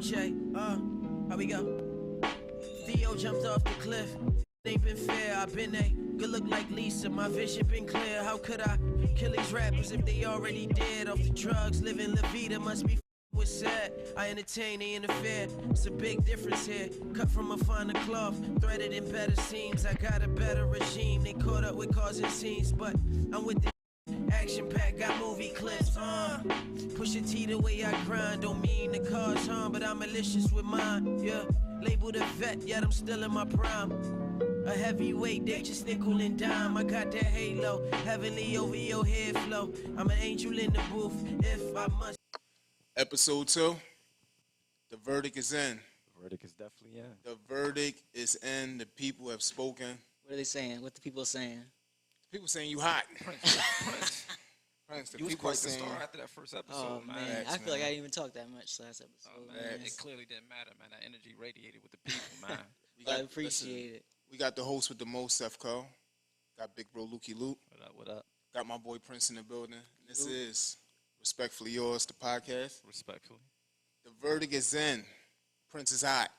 Che, how we go? Theo jumped off the cliff. Ain't been fair, I've been a good look like Lisa. My vision been clear. How could I kill these rappers if they already dead? Off the drugs, living La Vida must be was sad. I entertain, they interfere. It's a big difference here. Cut from a finer cloth, threaded in better seams. I got a better regime. They caught up with causing scenes, but I'm with the action pack, got movie clips. Push a T the way I grind. Don't mean the cause harm, but I'm malicious with mine. Yeah, labeled a vet, yet I'm still in my prime. A heavyweight, they just nickel and dime. I got that halo, heavenly over your head flow. I'm an angel in the booth, if I must. Episode 2. The verdict is in. The verdict is definitely in. The verdict is in. The people have spoken. What are they saying? What the people saying? People saying you hot. Prince, the you was people quite the saying, star after that first episode, Oh man. man, Facts, I feel like man. I didn't even talk that much last episode. Man, man. it clearly didn't matter, man. That energy radiated with the people, man. we I got, appreciate it. we got the host with the most, Seth Cole. Got big bro Lukey Luke. What up, what up? Got my boy Prince in the building. This Luke. is Respectfully Yours, the podcast. Respectfully. The verdict is in. Prince is hot.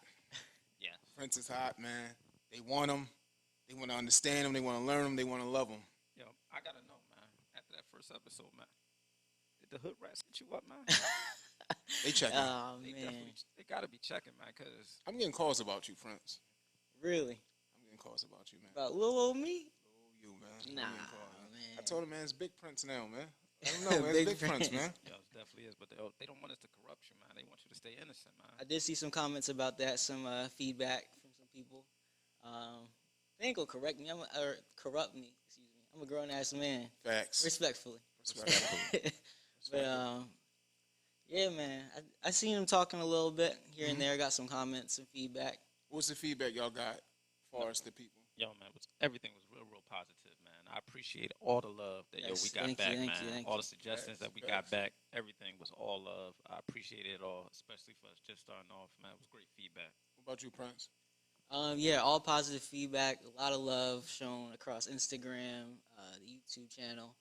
Yeah. Prince is hot, man. They want him. They want to understand him. They want to learn him. They want to love him. Yo, I gotta know, man. After that first episode, man, did the hood rats hit you up, man? They checking. Oh They man, definitely, they gotta be checking, man, cause I'm getting calls about you, Prince. really? I'm getting calls about you, man. About little old me? Oh, you, man. I'm Nah, getting calls, man. I told him, man, it's Big Prince now, man. I don't know, man. Big It's Big Prince, Prince. man. yo, it definitely is. But they don't want us to corrupt you, man. They want you to stay innocent, man. I did see some comments about that, some feedback from some people. They ain't gonna correct me, or corrupt me. Excuse me. I'm a grown ass man, Facts. respectfully. Respectfully. But yeah, man, I seen him talking a little bit here and there. Got some comments, some feedback. What's the feedback y'all got as far as the people? Yo, man, everything was real positive, man. I appreciate all the love that Yes, we got thank you, back, thank man. you, thank all you. the suggestions that we Facts. got back, everything was all love. I appreciate it all, especially for us just starting off, man. It was great feedback. What about you, Prince? Yeah, all positive feedback. A lot of love shown across Instagram, the YouTube channel.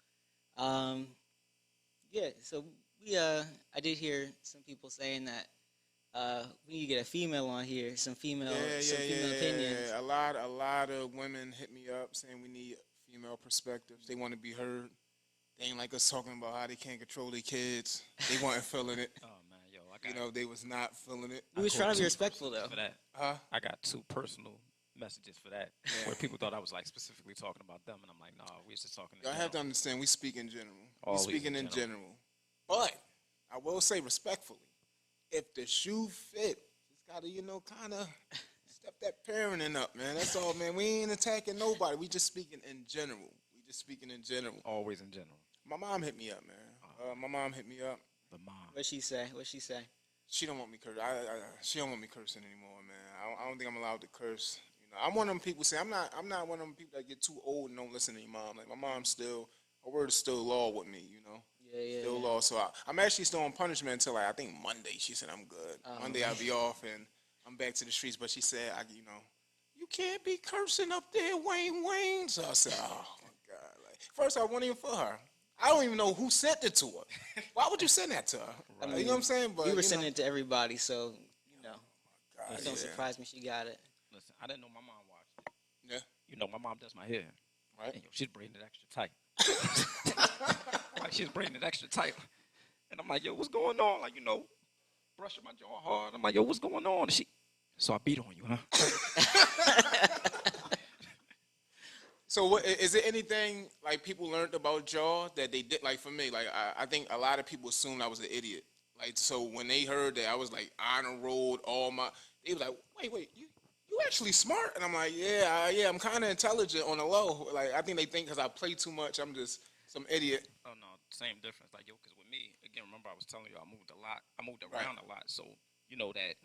Yeah, so I did hear some people saying that we need to get a female on here, some female opinions. Yeah. A lot of women hit me up saying we need female perspectives. They want to be heard. They ain't like us talking about how they can't control their kids. They weren't feeling it. Oh, man, yo, I got You know, they was not feeling it. We was I trying got to be two respectful though. for that. Huh? I got 2 personal messages for that, Yeah. where people thought I was like specifically talking about them, and I'm like, nah, we was just talking. Y'all have to understand, we speak in general. We Always speaking in in general. But I will say respectfully, if the shoe fit, just gotta, kind of step that parenting up, man. That's all, man. We ain't attacking nobody. We just speaking in general. Always in general. My mom hit me up, man. My mom hit me up. The mom. What'd she say? She don't want me cursing. She don't want me cursing anymore, man. I don't think I'm allowed to curse. I'm one of them people say I'm not one of them people that get too old and don't listen to your mom. Like my mom still, her word is still law with me, Yeah. Still law. So I'm actually still on punishment until I think Monday. She said I'm good. Monday I'll be off and I'm back to the streets. But she said, you can't be cursing up there, Wayne. So I said, oh my God. Like, first I wasn't even for her. I don't even know who sent it to her. Why would you send that to her? I You know what I'm saying? But We were sending it to everybody, so God, it don't yeah. surprise me she got it. Listen, I didn't know my mom watched it. Yeah. You know, my mom does my hair. Right. And yo, she's braiding it extra tight. Like, she's braiding it extra tight. And I'm like, yo, what's going on? Like, brushing my jaw hard. I'm like, yo, what's going on? And so I beat on you, huh? So what, is there anything like people learned about Jaw that they did? Like for me, like I think a lot of people assumed I was an idiot. Like so when they heard that I was like honor rolled they were like, wait, you actually smart? And I'm like, yeah, I'm kind of intelligent on the low. Like I think they think because I play too much, I'm just some idiot. Oh, no, same difference. Like, yo, because with me, again, remember I was telling you I moved a lot. I moved around a lot. So, that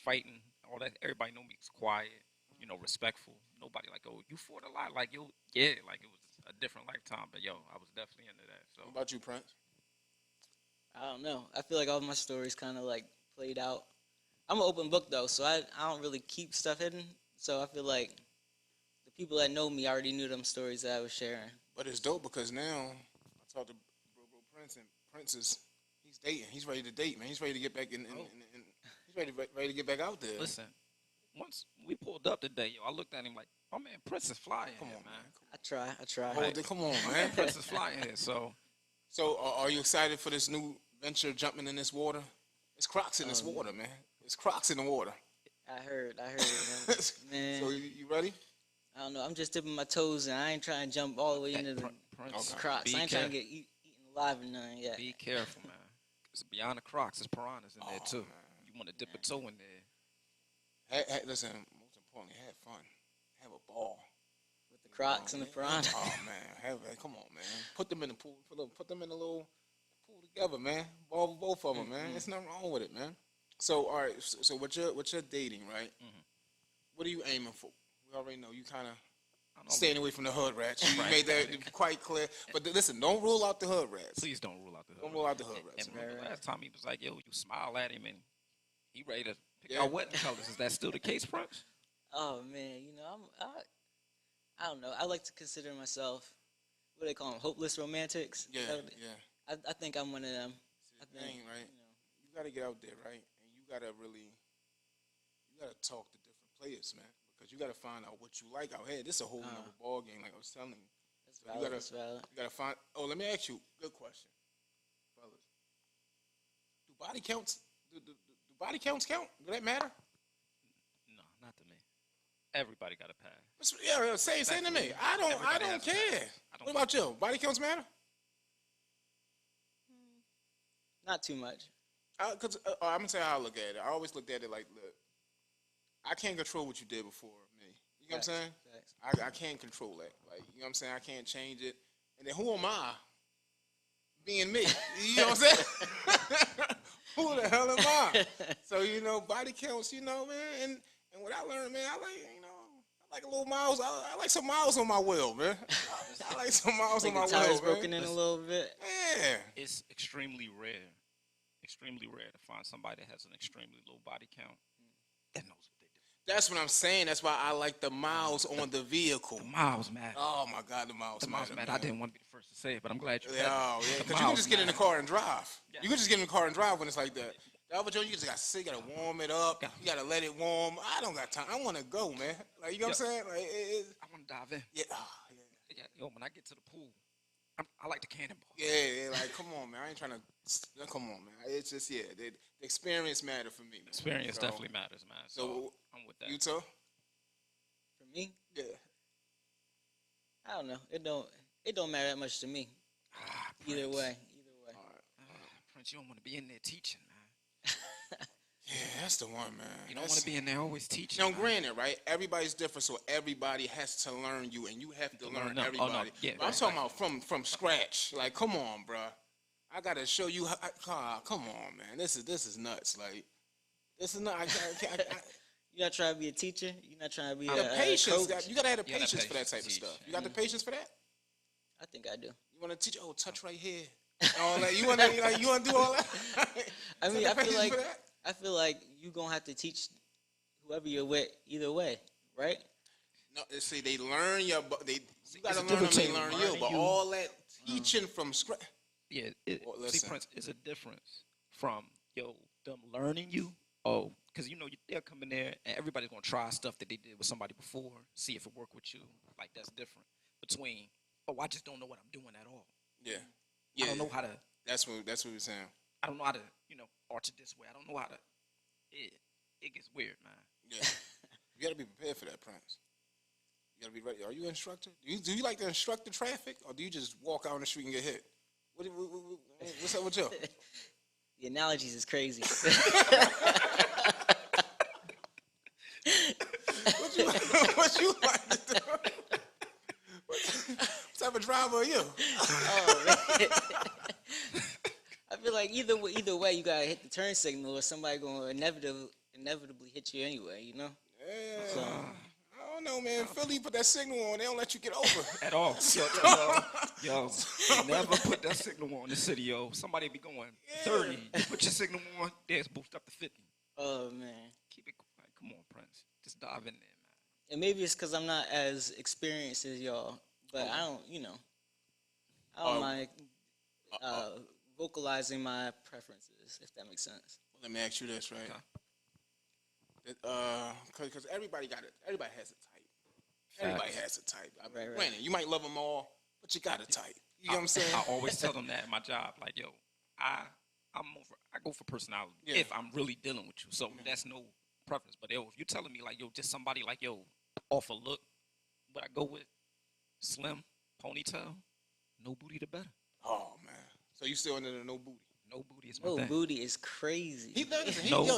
fighting, all that, everybody know me is quiet, respectful. Nobody like, oh, you fought a lot. Like, yo, yeah, like it was a different lifetime. But, yo, I was definitely into that. So, What about you, Prince? I don't know. I feel like all my stories kind of like played out. I'm an open book though, so I don't really keep stuff hidden. So I feel like the people that know me already knew them stories that I was sharing. But it's dope because now I talked to bro Prince, and Prince he's dating. He's ready to date, man. He's ready to get back in He's ready to get back out there. Listen, once we pulled up today, yo, I looked at him like, "Oh man, Prince is flying Come here, on, man. man. I try. Hold it. Come on, man. Prince is flying here." So So, are you excited for this new venture jumping in this water? It's Crocs in this water, man. It's Crocs in the water. I heard, man. So, you ready? I don't know. I'm just dipping my toes in. I ain't trying to jump all the way into the Prince, Crocs. be I ain't trying to careful. get eaten alive or nothing yet. Be careful, man. Because beyond the Crocs, there's piranhas in there Oh, too. man. You want to dip a toe in there. Listen, most importantly, have fun. Have a ball. With the Crocs and the piranha. Oh man, come on, man. Put them in the pool. Put them in the little pool together, man. Ball with both of them, man. There's nothing wrong with it, man. So, all right. So, what you're dating, right? What are you aiming for? We already know you kind of staying away from the hood rats. You made that quite clear. But listen, don't rule out the hood rats. Please don't rule out the hood. Don't rule out the hood rats. And remember last time he was like, "Yo, you smile at him and he ready to pick Yeah. out wedding colors." Is that still the case, Prince? Oh man, you know, I don't know. I like to consider myself, what do they call them, hopeless romantics. Yeah, That- yeah. I think I'm one of them. I See, the think, thing, right? you know, You got to get out there, right? And you got to talk to different players, man, because you got to find out what you like out here. This is a whole nother ball game, like I was telling you. that's So you valid. gotta- That's valid. You got to find. Oh, let me ask you. Good question, fellas. Do body counts? Do body counts count? Do that matter? No, not to me. Everybody got a pass. Yeah, say to me. I don't Everybody has a care. pass. I don't What about you? Body counts matter? Not too much. Because I'm gonna tell you how I look at it. I always looked at it like, look, I can't control what you did before me. You know what I'm saying? Facts. I can't control that. Like, you know what I'm saying? I can't change it. And then who am I? Being me. You know what I'm saying? Who the hell am I? So, you know, body counts, you know, man. And what I learned, man, I like a little miles. I like some miles on my wheel, man. I like some miles Like on my the tires wheel, broken man. in a little bit. Yeah. It's extremely rare to find somebody that has an extremely low body count that knows what they're doing. That's what I'm saying. That's why I like the miles on the vehicle. The miles matter. Oh, my God, the miles The miles matter, matter. man. I didn't want to be the first to say it, but I'm glad you said Yeah, it. yeah, The because you can miles just get in the matter. car and drive. Yeah. You can just get in the car and drive when it's like that. The other joint, you just got to sit, you got to warm it up. You got to let it warm. I don't got time. I want to go, man. Like, you know what I'm saying? Like, I want to dive in. yeah, Yeah, yo, when I get to the pool, I like the cannonball. yeah, like, come on, man. I ain't trying to, come on, man. It's just, yeah, the experience matter for me, man. Experience So, definitely matters, man. So, So, I'm with that. you too? For me, Yeah. I don't know. It don't matter that much to me. Either Prince. way. Prince, you don't want to be in there teaching, man. Yeah, that's the one, man. You don't want to be in there always teaching. Now, man. granted, right? Everybody's different, so everybody has to learn you, and you have to learn them. Oh, no. everybody. Yeah, But I'm right. talking about from scratch. Like, come on, bro. I gotta show you. Come on, man. This is nuts. Like, this is not. You're not trying to be a teacher. You're not trying to be the a patience. coach. You gotta have the You gotta patience for that type of teach. stuff. You got the patience for that? I think I do. You want to teach? Oh, touch right here. All that. You want to do all that? I mean, You I got the feel patience like for that? you gonna have to teach whoever you're with either way, right? No, see, they learn you gotta a learn them. difference They between learn you, learning but you- all that teaching from scratch. Yeah, Well, see, listen. Prince, it's a difference from them learning you. Oh, because they'll come in there and everybody's gonna try stuff that they did with somebody before, see if it worked with you. Like that's different between I just don't know what I'm doing at all. Yeah. I don't know how to. That's what we're saying. I don't know how to arch it this way. I don't know how to. It gets weird, man. Yeah. You gotta be prepared for that, Prince. You gotta be ready. Are you an instructor? Do you like to instruct the traffic, or do you just walk out on the street and get hit? What's up with you? The analogies is crazy. What you like to do? What type of driver are you? Oh, man. I feel like either way, you gotta hit the turn signal, or somebody gonna inevitably hit you anyway. You know. Yeah. So, I don't know, man. Philly put that signal on. They don't let you get over. At all. Yo, never put that signal on in the city, yo. Somebody be going 30. You put your signal on, there's boost up to 50. oh man. Keep it quiet. Come on, Prince. Just dive in there, man. And maybe it's because I'm not as experienced as y'all, but I don't mind vocalizing my preferences, if that makes sense. Let me ask you this, right? Okay. Because everybody has a type. Everybody has a type. I mean, Right, right. granted, you might love them all, but you got a type. You know what I'm saying? I always tell them that at my job, like, yo, I go for personality Yeah. if I'm really dealing with you. So that's no preference. But yo, if you're telling me like, yo, just somebody like, yo, off a look, what I go with, slim, ponytail, no booty the better. Oh man. So you still under the no booty? No booty is my Oh, thing. booty is crazy. He No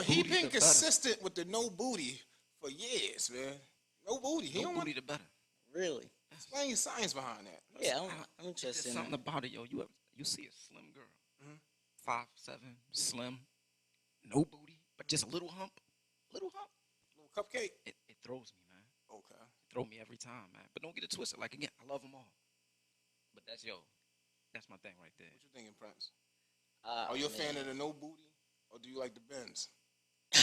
he booty, been the better. consistent with the no booty for years, man. No booty. He No don't want booty the better. Really? explain your science behind that. Yeah, I'm There's interested in something that. about it, yo. You see a slim girl, Mhm. 5'7", slim, no booty, but just a little hump. Little cupcake. It throws me, man. Okay. Throw me every time, man. But don't get it twisted. Like again, I love them all. But that's my thing right there. What you thinking, Prince? Oh, Are you a man. fan of the no booty, or do you like the Benz?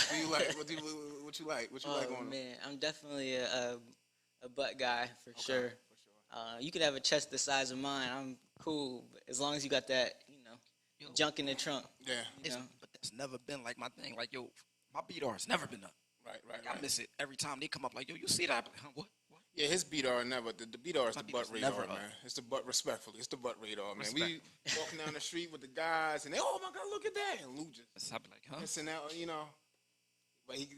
Do you like what you like? What you like Oh on them? man, I'm definitely a butt guy for Okay, sure. For sure. You could have a chest the size of mine. I'm cool, but as long as you got that, Yo, junk in the trunk. Yeah. You know? but that's never been like my thing. Like yo, my BDR's never been up. Right. I miss it every time they come up. Like yo, you see that? Huh, what? Yeah, his BDR never. The BDR is My the butt BDR's radar, never man. up. It's the butt. Respectfully, it's the butt radar, man. We Respect. walking down the street with the guys, and they, oh my God, look at that, and Lou just I be like, huh? missing out, But he,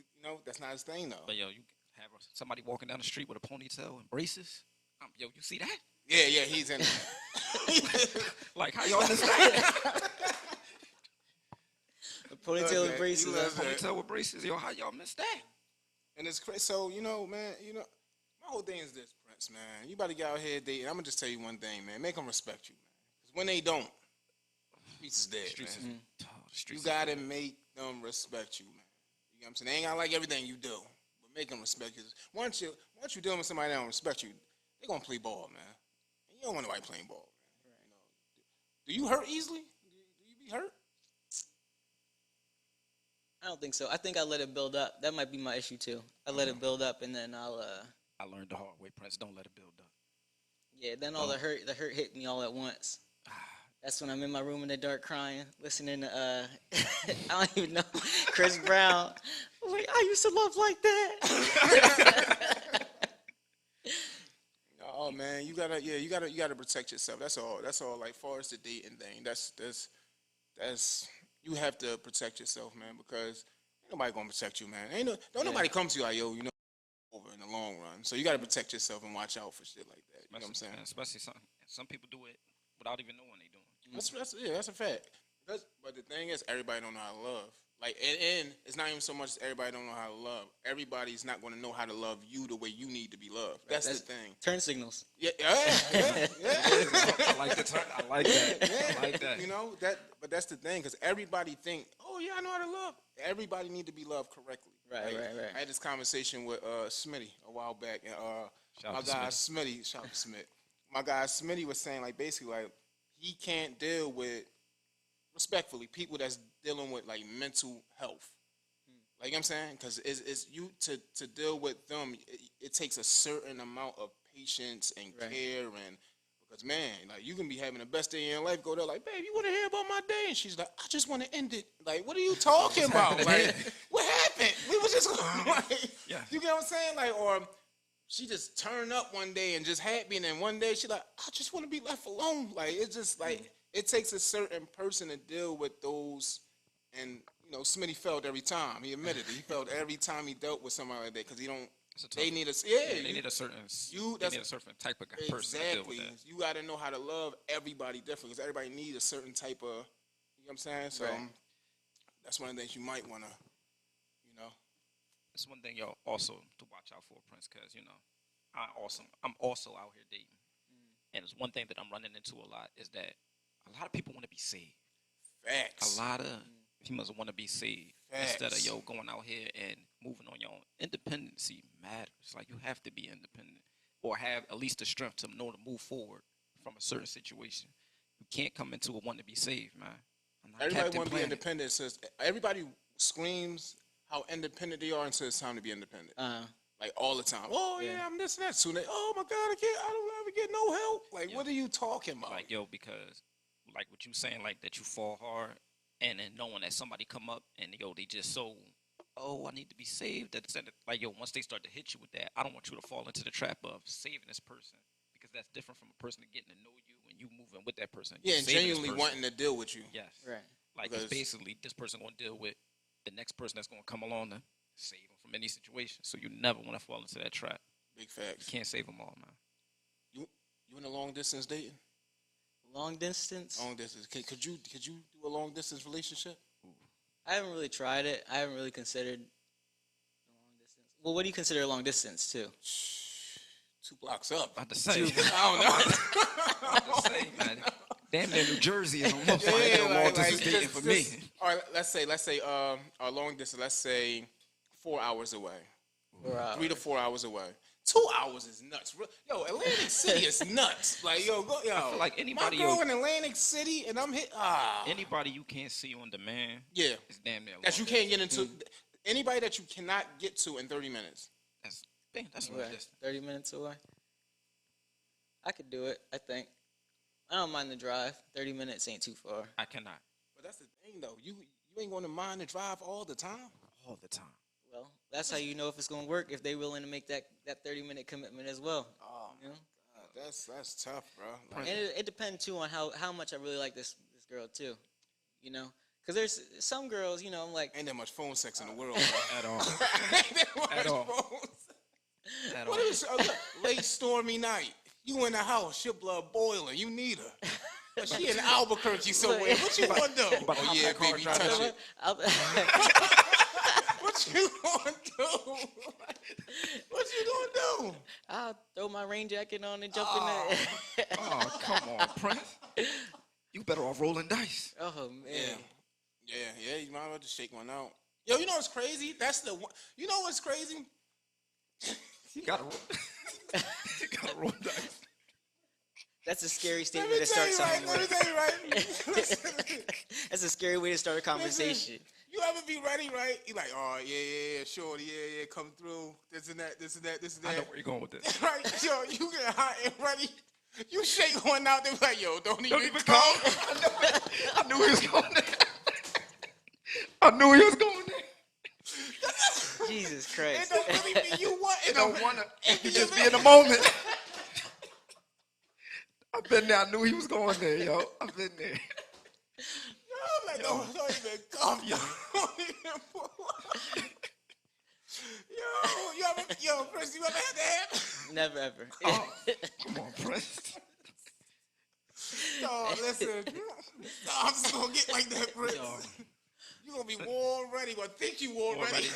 that's not his thing though. But yo, you have somebody walking down the street with a ponytail and braces. Yo, you see that? Yeah, he's in. Like how y'all miss that? A ponytail that. and braces. He loves that. Ponytail with braces. Yo, how y'all miss that? And it's crazy. So, man, my whole thing is this, Prince, man. You about to get out here dating. I'm going to just tell you one thing, man. Make them respect you, man. Because when they don't, streets is dead, Streets man. is, oh, the You streets. got to make them respect you, man. You know what I'm saying? They ain't got to like everything you do, but make them respect you. Once you dealing with somebody that don't respect you, they going to play ball, man. And you don't want nobody playing ball, man. Do you hurt easily? Do you be hurt? I don't think so. I think I let it build up. That might be my issue too. I let it build up, and then I'll I learned the hard way, Prince. Don't let it build up. yeah. Then all the hurt hit me all at once. That's when I'm in my room in the dark crying, listening to I don't even know, Chris Brown. Wait, I used to love like that. Oh man, you gotta protect yourself. That's all. Like far as the dating thing, that's you have to protect yourself, man, because ain't nobody gonna protect you, man. Don't nobody come to you like, yo, over in the long run. So you gotta protect yourself and watch out for shit like that. You know what I'm saying? Especially some people do it without even knowing they doing it. That's a fact. But the thing is, everybody don't know how to love. Like, and it's not even so much everybody don't know how to love. Everybody's not going to know how to love you the way you need to be loved. That's the thing. Turn signals. Yeah. I like the turn. I like that. I like that. But that's the thing, because everybody think, oh yeah, I know how to love. Everybody need to be loved correctly. Right. I had this conversation with Smitty a while back, and Shout my out to guy Smitty, shout out to Smith. My guy Smitty was saying, like, basically, like, he can't deal with, respectfully, people that's dealing with like mental health. Like, you know what I'm saying? Because it's you to deal with them, it takes a certain amount of patience and care, and because man, like, you can be having the best day in your life, go there like, babe, you want to hear about my day? And she's like, I just want to end it. Like, what are you talking about? Like, what happened? We was just like, Yeah. You get what I'm saying? Like, or she just turned up one day and just happy, and then one day she like, I just want to be left alone. Like, it's just like, it takes a certain person to deal with those, and Smitty felt every time. He admitted it. He felt every time he dealt with somebody like that, because he don't. They need a They need a certain. They need a certain type of person to deal with that. You got to know how to love everybody different, because everybody needs a certain type of. You know what I'm saying? So that's one of the things you might want to. It's one thing y'all also to watch out for, Prince, because I'm also out here dating, and it's one thing that I'm running into a lot is that a lot of people want to be saved. Facts. A lot of humans want to be saved instead of going out here and moving on your own. Independency matters. Like, you have to be independent or have at least the strength to know to move forward from a certain situation. You can't come into a want to be saved, man. I'm not Everybody Captain want to be Planet. independent. Says everybody screams how independent they are until it's time to be independent. Like, all the time. Oh yeah, I'm this and that. Soon oh my God, I don't ever get no help. Like, what are you talking about? Like, yo, because like what you saying, like that you fall hard, and then knowing that somebody come up and they just so oh, I need to be saved. That's like, yo, once they start to hit you with that, I don't want you to fall into the trap of saving this person because that's different from a person getting to know you and you moving with that person. Yeah, You and saving this genuinely person. wanting to deal with you. Yes. Right. Like, Because- it's basically this person going to deal with the next person that's going to come along to save them from any situation. So you never want to fall into that trap. Big You facts. can't save them all, man. You in a long distance dating? Long distance. Long distance. Could you do a long distance relationship? I haven't really tried it. I haven't really considered long distance. Well, what do you consider a long distance too? 2 blocks up. About to say. I don't know. About to say, man. Damn near New Jersey is almost Yeah, like like- long like, distance dating for me. All right, let's say a long distance. Let's say 4 hours away, 3 to 4 hours away. 2 hours is nuts. Yo, Atlantic City is nuts. Like, yo, go, yo. I feel like anybody, my girl yo- in Atlantic City, and I'm hit. Anybody you can't see on demand Yeah, is damn near that you long can't get into. Anybody that you cannot get to in 30 minutes. That's long Okay, distance. 30 minutes away. I could do it. I think. I don't mind the drive. 30 minutes ain't too far. I cannot. But that's the thing, though. You ain't going to mind the drive all the time. All the time. Well, that's how you know if it's gonna work. If they willing to make that 30-minute commitment as well. Oh, You know? God, that's tough, bro. Like, And it depends too on how much I really like this girl too. You know, because there's some girls. You know, I'm like, ain't that much phone sex in the world, bro. At all. Ain't that much At all. phone sex. At What all. is late stormy night? You in the house, your blood boiling. You need her. But she in Albuquerque somewhere. What you gonna do? about to Oh hop yeah, in that car baby, and drive touch to it. What you gonna do? What you gonna do? I'll throw my rain jacket on and jump in there. Oh, come on, Prince. You better off rolling dice. Oh man. Yeah. You might as well just shake one out. Yo, you know what's crazy? That's the one. You know what's crazy? You gotta roll. You gotta roll dice. That's a scary Let statement me to tell start you right. something Let me with. tell you right. Listen, That's a scary way to start a conversation. you ever be ready, right? You like, oh yeah, sure, yeah, come through. This and that. I know where you're going with this. Right, yo, you get hot and ready. You shake one out, they be like, yo, don't Don't even even come. come. I knew he was going there. I knew he was going there. Jesus It Christ. don't really be you want. You don't wanna. You just be in the moment. I've been there. I knew he was going there, yo. I've been there. I'm like, don't even come. Don't even pull up. Yo, Chris, you ever had that? Never ever. Oh, come on, Prince. No, listen. No, I'm just gonna get like that, Chris. You gonna be war ready, but think you war ready.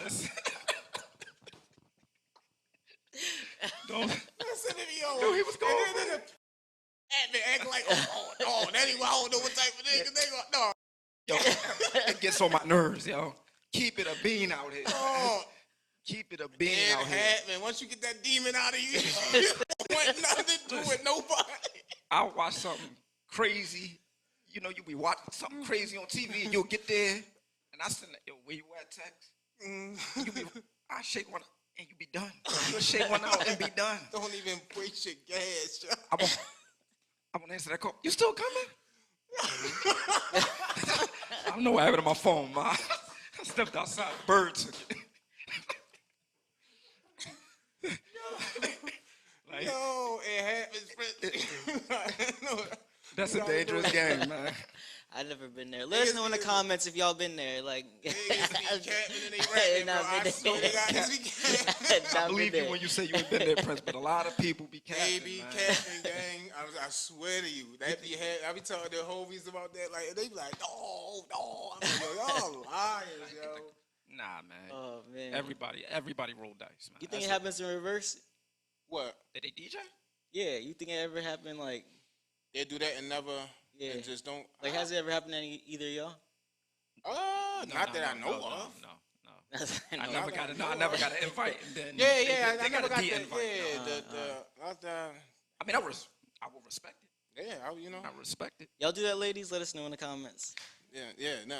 Listen. Don't. Listen to me, yo. Knew he was going And then act like, oh, that ain't, I don't know what type of nigga they gonna, no. Yo, it gets on my nerves, yo. Keep it a bean out here. Oh, Keep it a bean it out here. happened. Once you get that demon out of you, you don't want nothing to do with nobody. I'll watch something crazy. You know, you'll be watching something crazy on TV and you'll get there and I send that, yo, where you at, text? I shake one and you be done. You'll shake one out and be done. Don't even waste your gas, yo. I'm gonna answer that call. You still coming? I don't know what happened to my phone, ma. I stepped outside, bird took it. Like, Yo, it happens, Fritz. that's a dangerous game, man. I've never been there. Let us know in the comments if y'all been there. Like, Niggas be capping and they rapping, bro. Nah, I been swear to there. God, niggas be capping. I believe you when you say you ain't been there, Prince, but a lot of people be capping, They be man. capping, gang. I swear to you. That be I be telling their homies about that. Like, they be like, no. I'm like, yo, y'all liars, yo. Nah, man. Oh man. Everybody roll dice, man. You think That's it happens in reverse? What? Did they DJ? Yeah. You think it ever happened like? They do that and never, Yeah. and just don't. Like, has it ever happened to either of y'all? Not that I know of. No. No. I never got I never got an invite, and then Yeah, they I never got got a D that. invite. Yeah, not that. I mean, I will respect it. Yeah, you know. I respect it. Y'all do that, ladies? Let us know in the comments. Yeah, no,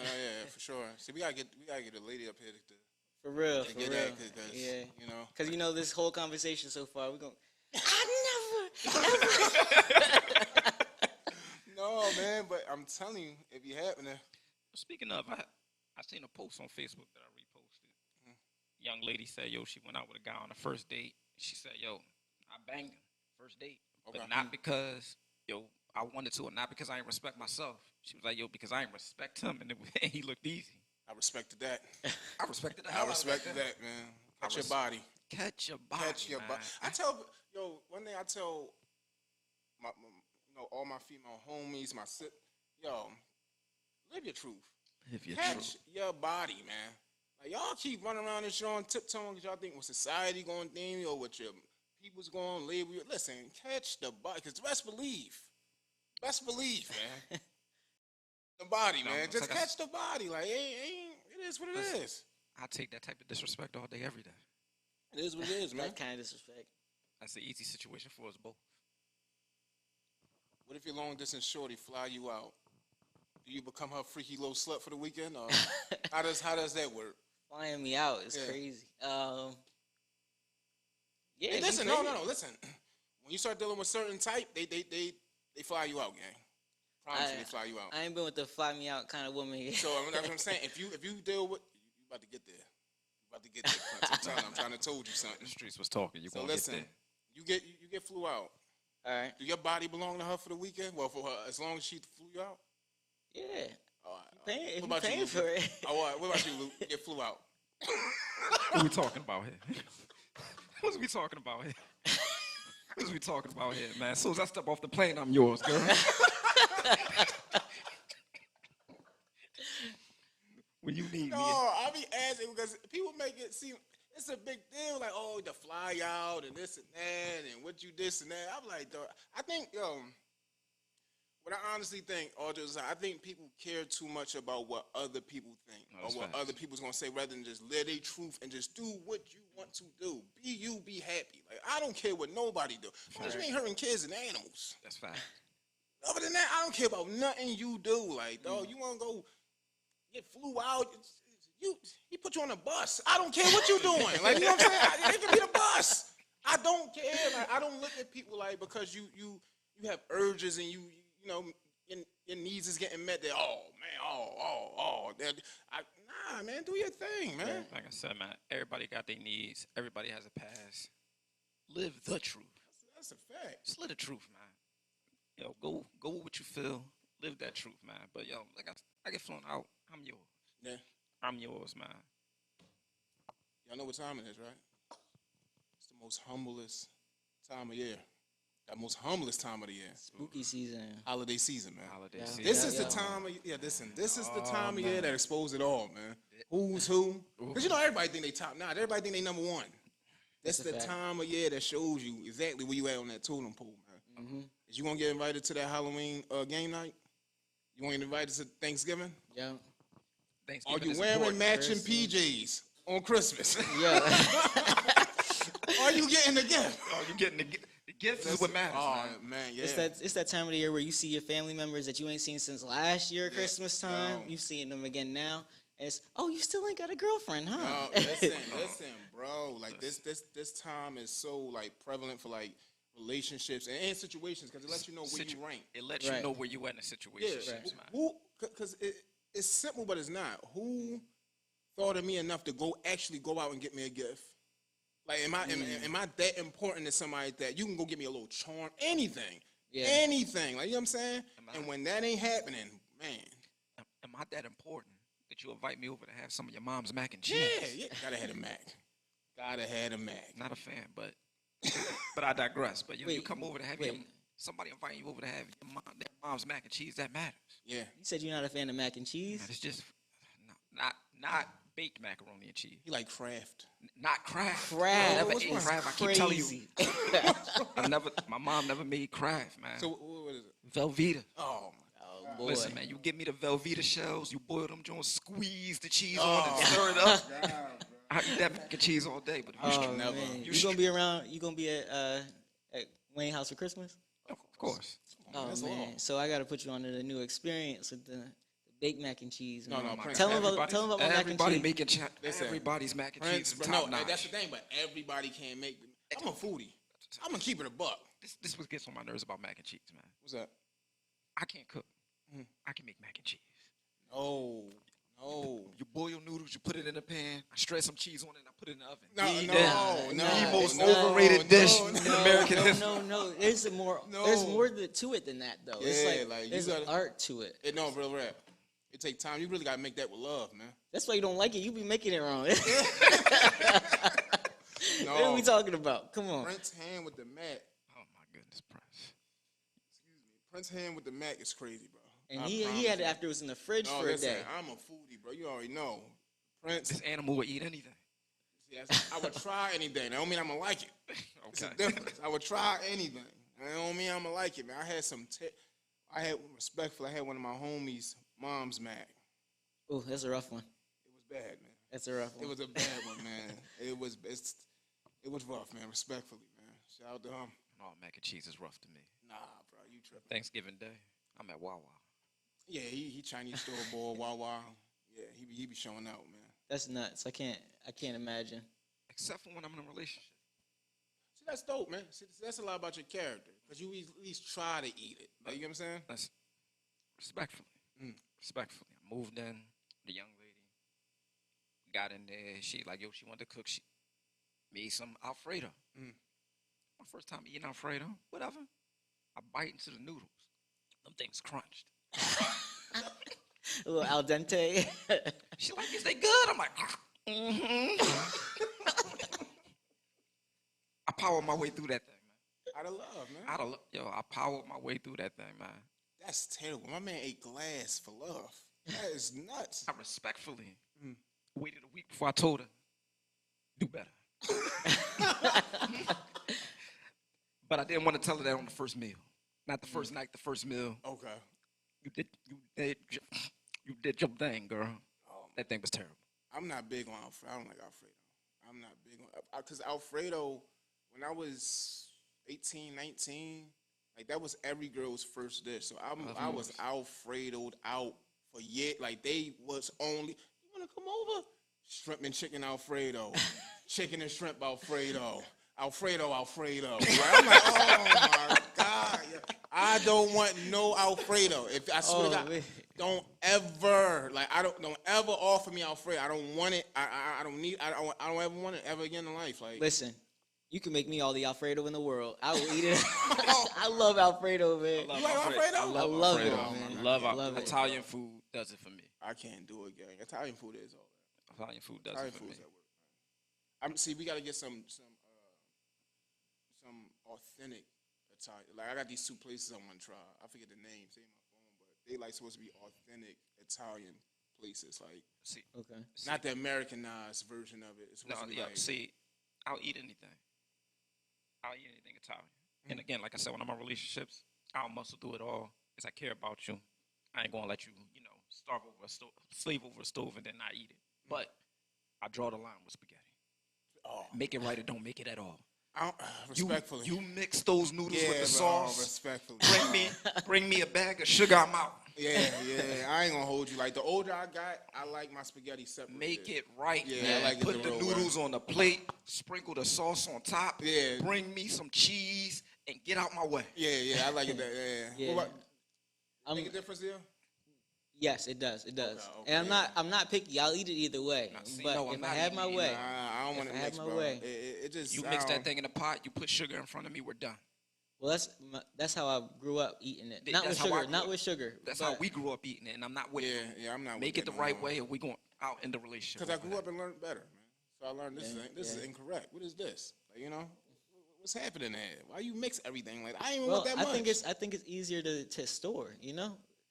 for sure. See, we gotta get a lady up here For real, to for get real. that, cause Yeah. you know. Because you know this whole conversation so far, we're going. No, man, but I'm telling you, if you happen to, Speaking of, I seen a post on Facebook that I reposted. Young lady said, yo, she went out with a guy on the first date. She said, yo, I banged him first date, Okay. but not because, yo, I wanted to, or not because I didn't respect myself. She was like, yo, because I didn't respect him, and, and he looked easy. I respected that. I respected that. I respected that, man. Catch your body. Catch your body. Catch your man. body. I tell, yo, one thing I tell my all my female homies, yo, live your truth. If you're Catch true. your body, man. Like, y'all keep running around and showing tiptoeing because y'all think what society going to deem you or what your people's going to label you. Listen, catch the body, because best believe, man. The body, No, man. it's Just like catch the body. Like, it is what it Listen. is. I take that type of disrespect all day, every day. It is what it is, man. That kind of disrespect. That's an easy situation for us both. What if your long distance shorty fly you out? Do you become her freaky little slut for the weekend, or how does that work? Flying me out is Yeah. crazy. Yeah. Hey, if listen, you no, crazy- listen. When you start dealing with certain type, they fly you out, gang. Promise you, they fly you out. I ain't been with the fly me out kind of woman yet. So that's what I'm saying. If you deal with, you about to get there. You about to get there. Prince. I'm trying to told you The something. streets was talking. You So gonna listen, get there. you get flew out. All right. Do your body belong to her for the weekend? Well, for her, as long as she flew you out. Yeah. All right. Paying, if What you about you, paying Luke? for it. All right. What about you, Luke? You get flew out. What we talking about here? What's we talking about here? What's we talking about here, man? As soon as I step off the plane, I'm yours, girl. When you need No, me, I be asking because people make it seem it's a big deal. Like, oh, the fly out and this and that and what you this and that. I'm like, dog, I think, what I honestly think, all jokes aside, I think people care too much about what other people think No, or that's what facts. other people's gonna say rather than just live their truth and just do what you want to do. Be you, be happy. Like, I don't care what nobody do. Because you ain't hurting kids and animals. that's fine. Other than that, I don't care about nothing you do. Like, dog, you wanna go get flew out. He put you on a bus. I don't care what you doing. Like, you know what I'm saying? It could be the bus. I don't care. Like, I don't look at people like because you have urges and you know your needs is getting met. That nah, man, do your thing, man. Like I said, man, everybody got their needs. Everybody has a past. Live the truth. That's a fact. Just live the truth, man. Yo, go with what you feel. Live that truth, man. But yo, like I get flown out. I'm yours. Yeah. I'm yours, man. Y'all know what time it is, right? It's the most humblest time of year. The most humblest time of the year. Spooky season. Holiday season, man. Holiday Yeah. season. This Yeah, is the yeah. time of listen. This is the Oh, time of year man. that exposes it all, man. Who's who? Because you know everybody think they top notch. Everybody think they number one. That's That's a the fact. time of year that shows you exactly where you at on that totem pole, man. Mm-hmm. Is you gonna get invited to that Halloween game night? You want to get invited to Thanksgiving? Yeah. Are Thanksgiving you is wearing important. matching Christmas. PJs on Christmas? Yeah. Are you getting the gift? Oh, you getting the gifts is what matters, Oh man. man, yeah. It's that time of the year where you see your family members that you ain't seen since last year Christmas time. no. You've seen them again now. And it's you still ain't got a girlfriend, huh? No, listen, bro. Like this time is so like prevalent for like relationships and situations because it lets you know where you rank. It lets Right. you know where you at in a situation, Yeah, man. who? Because it's simple, but it's not. Who thought of me enough to actually go out and get me a gift? Like, am I that important to somebody that you can go get me a little charm, anything, Yeah. anything? Like, you know what I'm saying? Am I- And when that ain't happening, man, Am I that important that you invite me over to have some of your mom's mac and cheese? yeah, gotta have a Mac. Gotta have a Mac. Not a fan, but I digress. But you Wait, come over to have wait. somebody inviting you over to have their mom's mac and cheese. That matters. Yeah. You said you're not a fan of mac and cheese. Man, it's just not baked macaroni and cheese. He like Kraft. Not Kraft. Kraft. I never What's ate wrong? Kraft. I keep telling you, Crazy. my mom never made Kraft, man. So what is it? Velveeta. Oh Oh boy. Listen, man, you give me the Velveeta shells, you boil them joints, squeeze the cheese on and stir it up. I eat that mac and cheese all day, but Oh, never. man. You You gonna be around? You gonna be at Wayne House for Christmas? of course. Oh that's man. all. So I gotta put you on to the new experience with the baked mac and cheese. No, man. no, Prince, Tell them about my mac and everybody cheese. making Listen, everybody's mac and Prince, cheese is but top no, notch. that's the thing. But everybody can't make. I'm a foodie. I'm gonna keep it a buck. This what gets on my nerves about mac and cheese, man. What's that? I can't cook. I can make mac and cheese. Oh, No. You boil your noodles, you put it in a pan, I shred some cheese on it, and I put it in the oven. No. The most no, overrated dish no, in no. American history. No. There's more. No. There's more to it than that, though. It's Yeah, like, you there's gotta- art to it. No, real rap. It take time. You really gotta make that with love, man. That's why you don't like it. You be making it wrong. No. What are we talking about? Come on. Prince hand with the Mac. Oh my goodness, Prince. Prince hand with the Mac is crazy, bro. And I he promise had it you. after it was in the fridge No, for listen, a day. I'm a foodie, bro. You already know. Prince. This animal would eat anything. Yes, I would try anything. That don't mean I'm gonna like it. It's a Okay. difference. I would try anything. That don't mean I'm gonna like it, man. I had some. I had respectful. I had one of my homies' mom's Mac. Oh, that's a rough one. It was bad, man. That's a rough one. It was a bad one, man. It was rough, man. Respectfully, man. Shout out to him. Oh, mac and cheese is rough to me. Nah, bro, you tripping. Thanksgiving Day, I'm at Wawa. Yeah, he Chinese store boy, Wawa. Yeah, he be showing out, man. That's nuts. I can't imagine. Except for when I'm in a relationship. See, that's dope, man. See, that's a lot about your character, cause you at least try to eat it. Like, you know what I'm saying? That's respectfully. Respectfully. I moved in, the young lady got in there. She like, yo, she wanted to cook. She made some Alfredo. My first time eating Alfredo, whatever. I bite into the noodles. Them things crunched. A little al dente. She like, is they good? I'm like, I powered my way through that thing, man. Out of love, man. I powered my way through that thing, man. That's terrible. My man ate glass for love. That is nuts. I respectfully waited a week before I told her, do better. But I didn't want to tell her that on the first meal. Not the first night, the first meal. Okay. You did your thing, girl. That thing was terrible. I'm not big on Alfredo. I don't like Alfredo. I'm not big on because Alfredo, when I was 18, 19, like that was every girl's first dish. So I was Alfredoed out for years. Like they was only, you wanna come over? Shrimp and chicken Alfredo, chicken and shrimp Alfredo, Alfredo. Like, I'm like, oh my God, yeah. I don't want no Alfredo. If I swear to God, man. don't ever don't ever offer me Alfredo. I don't want it. I don't need. I don't ever want it ever again in life. Like, Listen, you can make me all the Alfredo in the world. I will eat it. I love Alfredo, man. you like Alfredo? I love it, Alfredo. man. Love it. Italian food does it for me. I can't do it, gang. Italian food is all that. Italian food does Italian it for food me. is at work. See, we gotta get some authentic Italian. Like I got these two places I want to try. I forget the names. They in my phone, but they like supposed to be authentic Italian places. Like See, Okay. not the Americanized version of it. It's no, supposed to be yeah. like, See, I'll eat anything. I'll eat anything Italian. And again, like I said, when I'm in relationships, I'll muscle through it all because I care about you. I ain't gonna let you, starve over a stove, slave over a stove, and then not eat it. But I draw the line with spaghetti. Make it right or don't make it at all. respectfully. You mix those noodles with the bro, sauce. respectfully. Bring me a bag of sugar. I'm out. Yeah. I ain't gonna hold you. Like the older I got, I like my spaghetti separate. Make it right. Yeah, man. I like it Put the the real way. noodles on the plate. Sprinkle the sauce on top. Yeah. Bring me some cheese and get out my way. Yeah, I like it. Yeah. Yeah. What about, I'm, make a difference here? yes, it does. It does. Okay, And I'm not picky. I'll eat it either way. see, But no, I'm if I not have my eating way, I don't want If to I have mix, my bro. way. It just You I mix don't- that thing in the pot, you put sugar in front of me, we're done. well, that's how I grew up eating it. Th- Not with that's how I sugar. grew Not up. with sugar. That's but how we grew up eating it, and I'm not with it. Yeah, I'm not. Make with it the that right no way, more. and we going out in the relationship. Because I over grew that. up and learned better, man. So I learned this is incorrect. What is this? Like, what's happening there? Why you mix everything? Like I ain't even well, want that much. I think it's easier to store.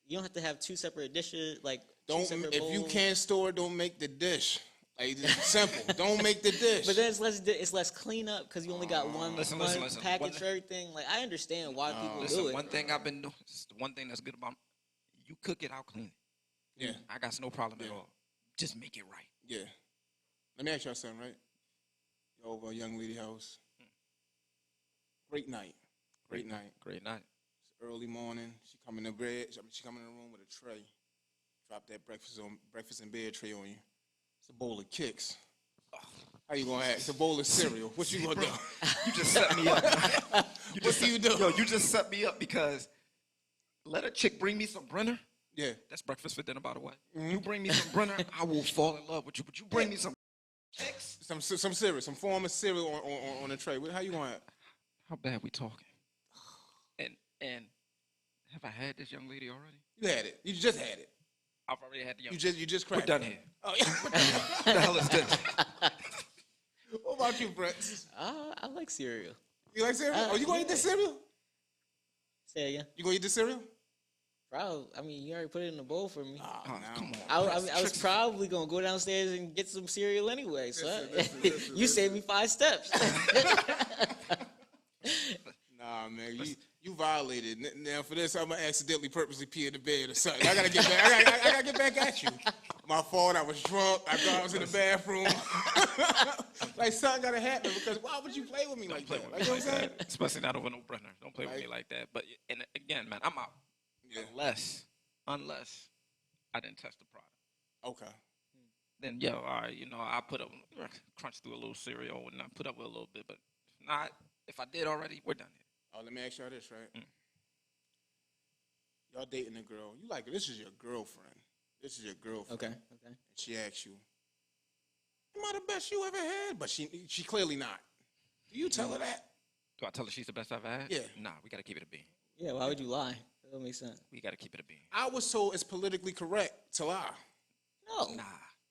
You don't have to have two separate dishes. Like Don't two separate if you bowls. can't store, don't make the dish. Like it's simple. Don't make the dish. But then it's less cleanup because you only got one Listen, package One- for everything. Like I understand why people Listen, do it. one thing I've been doing, this is the one thing that's good about you cook it, I'll clean it. yeah, I got no problem at Yeah. all. Just make it right. yeah. Let me ask y'all something, right? You over a young lady house. Great night. Great night. Great night. It's early morning. She come in the bed. She come in the room with a tray. Drop that breakfast in bed tray on you. It's a bowl of kicks. How you gonna act? It's a bowl of cereal. What you gonna do? You just set me up. What do you do? Yo, you just set me up because let a chick bring me some Brenner. Yeah. That's breakfast for dinner, by the way. You bring me some Brenner, I will fall in love with you. But you bring me some chicks. Some cereal, some form of cereal on the tray. How you want it? How bad we talking? And have I had this young lady already? You had it. You just had it. I've already had the young. You just We're cracked done it. here. Oh, yeah. What the hell is this? What about you, Brett? I like cereal. You like cereal? Oh, you gonna eat this cereal? Say again. You gonna eat this cereal? Probably. I mean, you already put it in the bowl for me. Oh, Oh, no. come on. I was probably gonna go downstairs and get some cereal anyway. So Listen, you saved me 5 steps. Nah, man, you violated. Now for this, I'm gonna accidentally, purposely pee in the bed or something. I gotta get back. I gotta get back at you. My fault. I was drunk. I thought I was in the bathroom. Like something gotta happen because why would you play with me like that? Like, you know what I'm saying? Especially not over no Brenner. Don't play with me like that. But and again, man, I'm out. Yeah. Unless I didn't test the product. Okay. Then all right, I put up, crunch through a little cereal and I put up with a little bit. But if not, if I did already, we're done here. Oh, let me ask y'all this, right? Y'all dating a girl. You like this is your girlfriend. This is your girlfriend. Okay. And she asks you, "Am I the best you ever had?" But she clearly not. Do you tell her that? Do I tell her she's the best I've had? Yeah. Nah, we gotta keep it a bean. Yeah. Why would you lie? That don't make sense. We gotta keep it a bean. I was told it's politically correct to lie. No. Nah.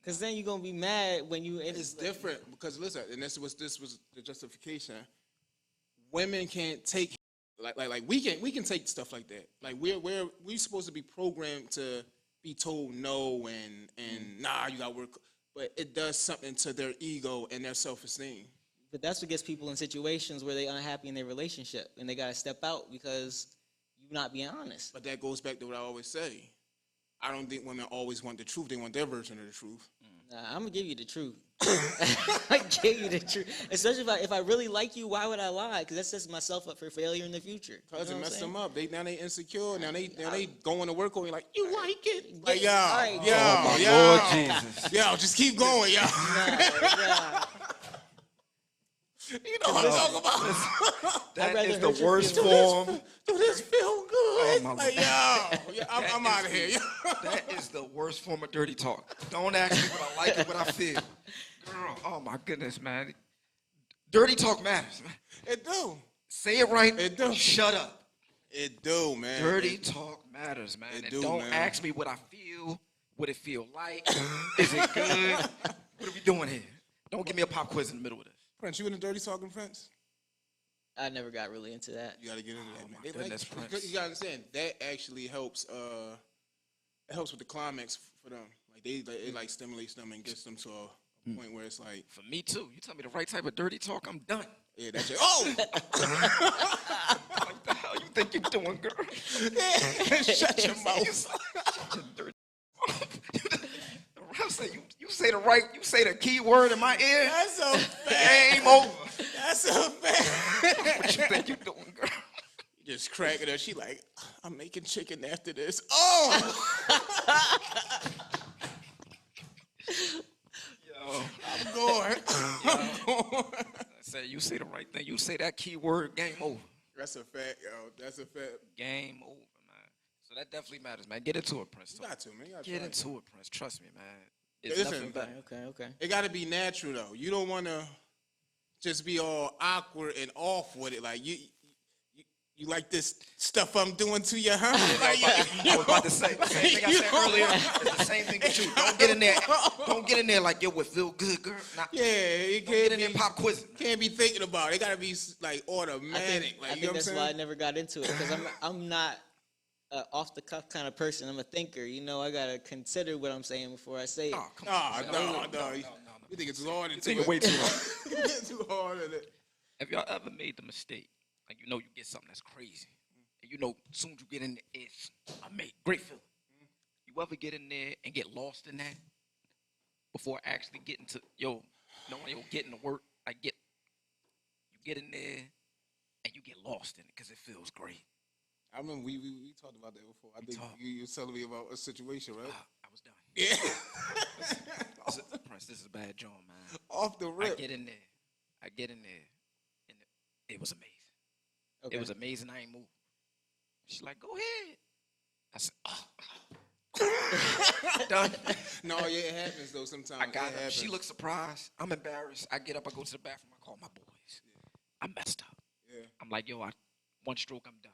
Cause then you're gonna be mad when you. It's different because listen, and this was the justification. Women can't take like we can take stuff like that. Like we're supposed to be programmed to be told no and nah, you gotta work, but it does something to their ego and their self-esteem. But that's what gets people in situations where they're unhappy in their relationship and they gotta step out because you're not being honest. But that goes back to what I always say. I don't think women always want the truth. They want their version of the truth. Nah, I'm gonna give you the truth. I give you the truth. Especially if I really like you, why would I lie? Because that sets myself up for failure in the future. Cause You it know what I'm messed saying? them up. Now they insecure. Now they going to work on you like you like it. Like Yeah, all right. Lord Jesus. yo, just keep going, yo. Nah. You know what I'm talking about. That rather is the hurt your worst feelings. form. Do this feel good? my Like, yo, I'm out of here. Yo. That is the worst form of dirty talk. Don't ask me what I like or what I feel. Girl, oh my goodness, man. Dirty talk matters, man. It do. Say it right. It do. Shut up. It do, man. Dirty talk matters, man. It And do, don't man. ask me what I feel, what it feel like. Is it good? What are we doing here? Don't give me a pop quiz in the middle of this. Prince, you in the dirty talking, Prince? I never got really into that. You gotta get into that, man. They goodness, like, Prince. you gotta understand that actually helps. It helps with the climax for them. Like it like stimulates them and gets them to a point where it's like, For me too. You tell me the right type of dirty talk, I'm done. yeah, that's it. Oh, What the hell you think you're doing, girl? shut your mouth. Dirty. I say you say the key word in my ear. That's a fact. Game over. That's a fact. What you think you doing, girl? Just cracking her. She like, I'm making chicken after this. Oh, Yo. I'm going. I'm going. I say you say the right thing. You say that key word, game over. That's a fact, yo. That's a fact. Game over, man. So that definitely matters, man. Get into it, Prince. You got to, man. You gotta Get try. into it, Prince. Trust me, man. It's Listen, nothing better. Okay. It got to be natural though. You don't want to just be all awkward and off with it. Like you like this stuff I'm doing to you, huh? I was about to say the same thing I said earlier. It's the same thing with you. Don't get in there. Don't get in there like yo, it feel good, girl. Nah, Yeah, it don't get can't in there be. and pop quizzing. Can't be thinking about it. It gotta be like I automatic. think, Like I you think know what I'm that's saying? why I never got into it because I'm not off the cuff kind of person. I'm a thinker. You know, I gotta consider what I'm saying before I say it. Oh, come on. No. You think it's hard into think it? it way too hard. You get too hard in it. Have y'all ever made the mistake, like you get something that's crazy, and as soon as you get in there, it's great feeling. You ever get in there and get lost in that before actually getting to getting to work? You get in there and you get lost in it because it feels great. I remember we talked about that before. I think talked. you was telling me about a situation, right? I was done. Yeah. Prince, this is a bad joint, man. Off the I rip. get in there, and it was amazing. Okay. It was amazing. I ain't moved. She's like, go ahead. I said, Done. No, yeah, it happens though sometimes. I got it her. happens. She looks surprised. I'm embarrassed. I get up, I go to the bathroom, I call my boys. I messed up. Yeah. I'm like, yo, one stroke, I'm done.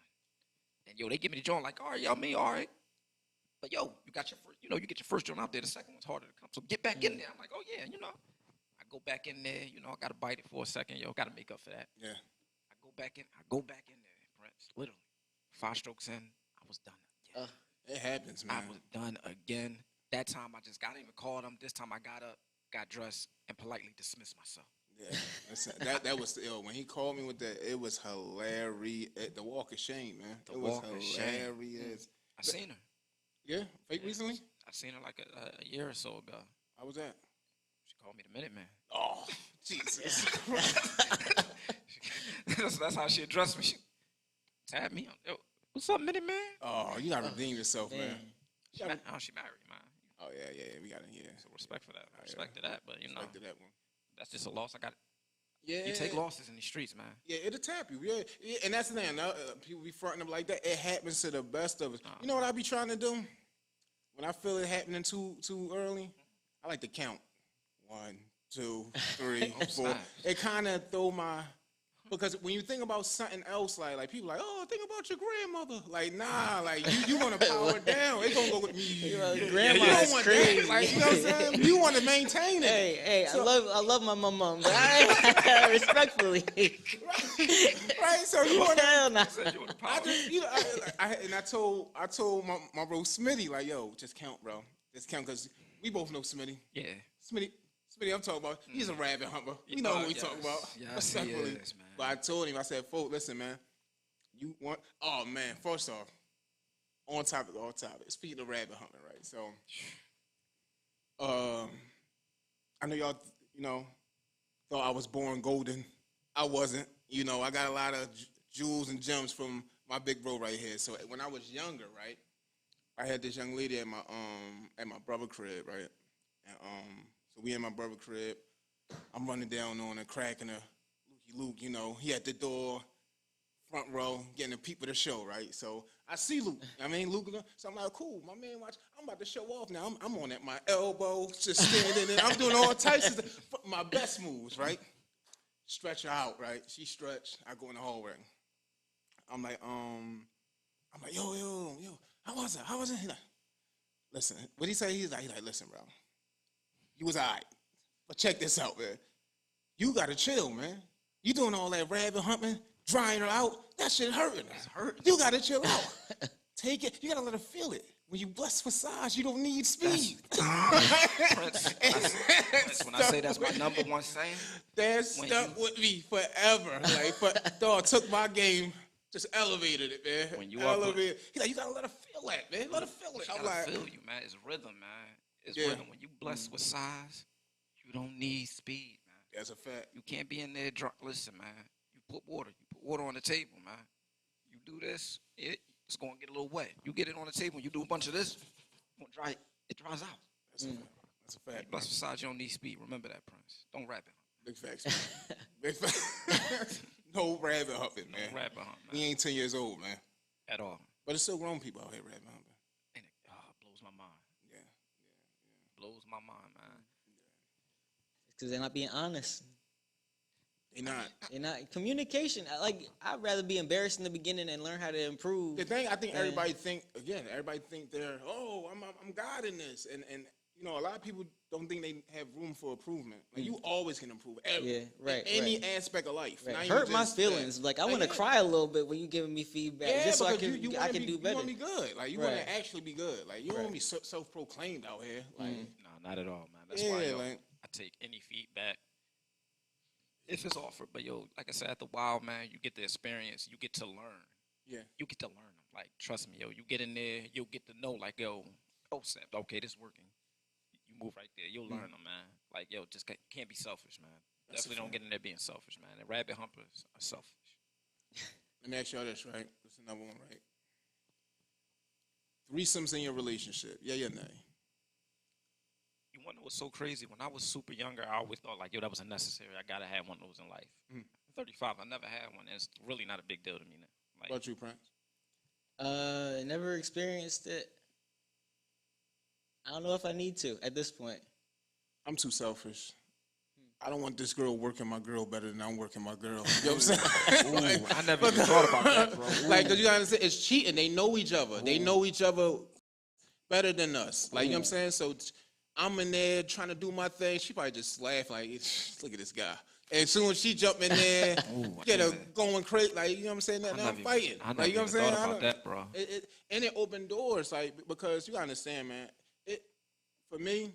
And yo, they give me the joint like, all right, y'all, me, all right. But yo, you got your first, you get your first joint out there. The second one's harder to come. So get back in there. I'm like, oh yeah, I go back in there. I gotta bite it for a second. Yo, gotta make up for that. Yeah. I go back in there, Prince. Literally, 5 strokes in, I was done again. It happens, man. I was done again. That time I just got even called him. This time I got up, got dressed, and politely dismissed myself. Yeah, that was ill. When he called me with that, it was hilarious. The walk of shame, man. The it was walk of shame. hilarious. I seen her. Yeah, recently. I seen her like a year or so ago. How was that? She called me the Minute Man. Oh, Jesus. That's how she addressed me. She tapped me. Yo, what's up, Minute Man? Oh, you gotta redeem yourself, man. She married, man. Oh yeah, we got it. Yeah, So respect for that. Respect to that. But respect to that one. that's just a loss. I got. Yeah, You take losses in these streets, man. Yeah, it'll tap you. Yeah, and that's the thing. People be fronting up like that. It happens to the best of us. You know what I be trying to do? When I feel it happening too early, I like to count. 1, 2, 3, 4. snap. It kind of throw my, because when you think about something else, like people like, oh, think about your grandmother. Like, nah, like you want to power it down. It's gonna go with me. Grandma You is don't want crazy. that. Like, you know what I'm saying? You want to maintain it. Hey, So- I love my mom, but I respectfully. Right? So you want to. Hell no. I just, I told my bro Smitty, like, yo, just count, bro. Just count, because we both know Smitty. Yeah. Smitty, I'm talking about, he's a rabbit humper. You know Oh, what we yes. talking about. Yes, he Respectfully. is, man. But I told him, I said, folks, listen, man. You want, oh, man, first off, on topic. Speaking of rabbit hunting, right? So, I know y'all, thought I was born golden. I wasn't. I got a lot of jewels and gems from my big bro right here. So when I was younger, right, I had this young lady at my brother crib, right, and so we in my brother crib. I'm running down on her, cracking her. Luke, he at the door, front row, getting a peep of the show, right? So I see Luke. Luke. So I'm like, cool, my man, watch. I'm about to show off now. I'm on at my elbow, just standing there. I'm doing all types of stuff. My best moves, right? Stretch her out, right? She stretched. I go in the hallway. I'm like, yo, how was it? He like, listen, what he say? He's like, listen, bro, you was all right, but check this out, man. You gotta chill, man. You doing all that rabbit hunting, drying her out, that shit hurting her. It's hurting. You gotta chill out. Take it. You gotta let her feel it. When you bless massage, you don't need speed. Prince, when I say that's my number one saying, That When stuck with me forever. Like, dog, took my game, just elevated it, man. When you up- elevated. He's like, you gotta let her feel that, man. Let her feel it. I I'm like, feel you, man. It's rhythm, man. It's Yeah. rhythm. When you blessed with size, you don't need speed, man. that's a fact. You can't be in there drunk. Listen, man. You put water on the table, man. You do this, it's gonna get a little wet. You get it on the table, you do a bunch of this, it's gonna dry. It dries out. That's a fact. That's a fact. Blessed with size, you don't need speed. Remember that, Prince. Don't rap it. Big facts. Man. Big facts. No rabbit humping, man. Don't rap it, He man. ain't 10 years old, man. At all. But it's still grown people out here rabbit humping. And it blows my mind. Yeah. Blows my mind, man. Because they're not being honest. They not. They're not communication. I'd rather be embarrassed in the beginning and learn how to improve. The thing, I think Man. everybody think they're, I'm God in this. And a lot of people don't think they have room for improvement. Like, you always can improve. Yeah, right, In any right. aspect of life. Right. Not even Hurt my just feelings. that. Like I want to yeah. cry a little bit when you giving me feedback, Yeah, just so I because can you I wanna can be, do better. You want to be good. Like, you want Right. to actually be good. Like, you don't want to be self-proclaimed out here. Like, No, not at all, man. That's Yeah, why like- I take any feedback if it's offered. But like I said, at the Wild, man, you get the experience. You get to learn. yeah. You get to learn them. Like, trust me, you get in there, you'll get to know, like, Seth, okay, this working. You move right there. You'll learn them, man. Like, just can't be selfish, man. That's a Definitely don't fact. get in there being selfish, man. And rabbit humpers are selfish. Let me ask y'all this, right? This is another one, right? Threesomes in your relationship. Yeah, yeah, nay. You want to know what's so crazy? When I was super younger, I always thought, like, that was unnecessary. I got to have one of those in life. Mm. I'm 35. I never had one. And it's really not a big deal to me now. What Like, about you, Prince? Never experienced it. I don't know if I need to at this point. I'm too selfish. I don't want this girl working my girl better than I'm working my girl. You know what I'm saying? Like, I never even thought about that, bro. like, cause you gotta understand, it's cheating. They know each other. They know each other better than us. Like, you know what I'm saying? So I'm in there trying to do my thing. She probably just laugh like, look at this guy. And as soon as she jump in there, get her going crazy. Like, you know what I'm saying? Now I'm fighting. I never Like, you know even what I'm saying? thought about that, bro. And it opened doors, like, because you gotta understand, man. For me,